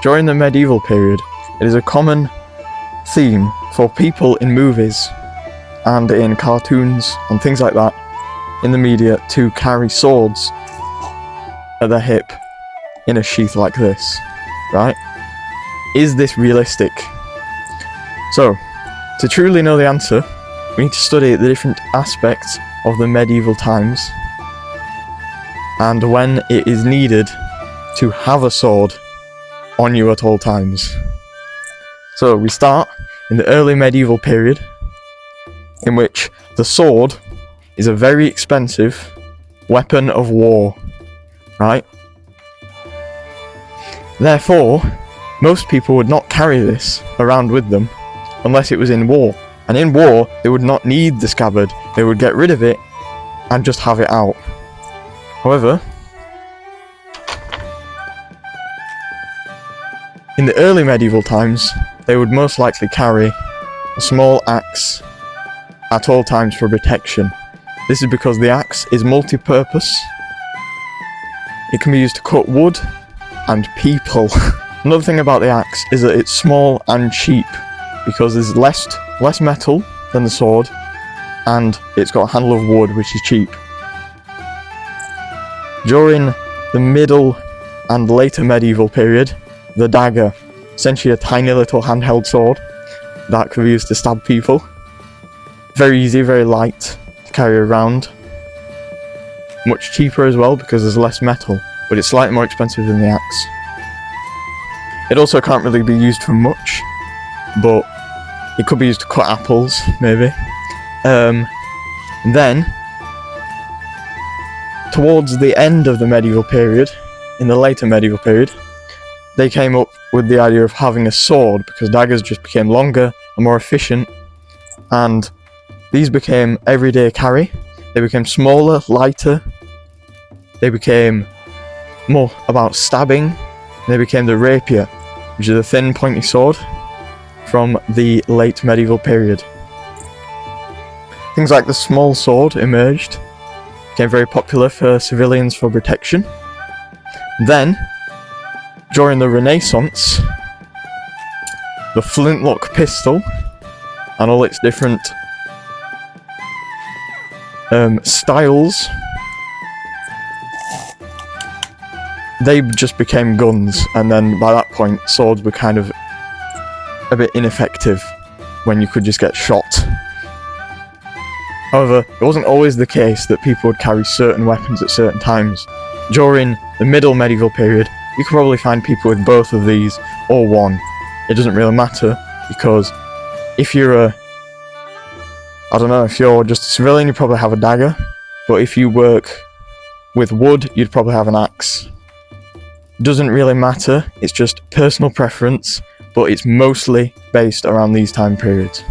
During the medieval period, it is a common theme for people in movies and in cartoons and things like that in the media to carry swords at their hip in a sheath like this, right? Is this realistic? So, to truly know the answer, we need to study the different aspects of the medieval times and when it is needed to have a sword on you at all times. So we start in the early medieval period, in which the sword is a very expensive weapon of war, right? Therefore, most people would not carry this around with them unless it was in war. And in war, they would not need the scabbard, they would get rid of it and just have it out. However, in the early medieval times, they would most likely carry a small axe at all times for protection. This is because the axe is multi-purpose. It can be used to cut wood and people. Another thing about the axe is that it's small and cheap because there's less metal than the sword and it's got a handle of wood, which is cheap. During the middle and later medieval period, the dagger, essentially a tiny little handheld sword that could be used to stab people. Very easy, very light to carry around. Much cheaper as well because there's less metal, but it's slightly more expensive than the axe. It also can't really be used for much, but it could be used to cut apples, maybe. Then, towards the end of the medieval period, in the later medieval period, they came up with the idea of having a sword because daggers just became longer and more efficient, and these became everyday carry. They became smaller, lighter, they became more about stabbing, and they became the rapier, which is a thin pointy sword from the late medieval period. Things like the small sword emerged, became very popular for civilians for protection. Then, during the Renaissance, the flintlock pistol and all its different styles, they just became guns, and then by that point swords were kind of a bit ineffective when you could just get shot. However, it wasn't always the case that people would carry certain weapons at certain times. During the middle medieval period, you could probably find people with both of these or one. It doesn't really matter, because if you're if you're just a civilian, you probably have a dagger, but if you work with wood, you'd probably have an axe. Doesn't really matter, it's just personal preference, but it's mostly based around these time periods.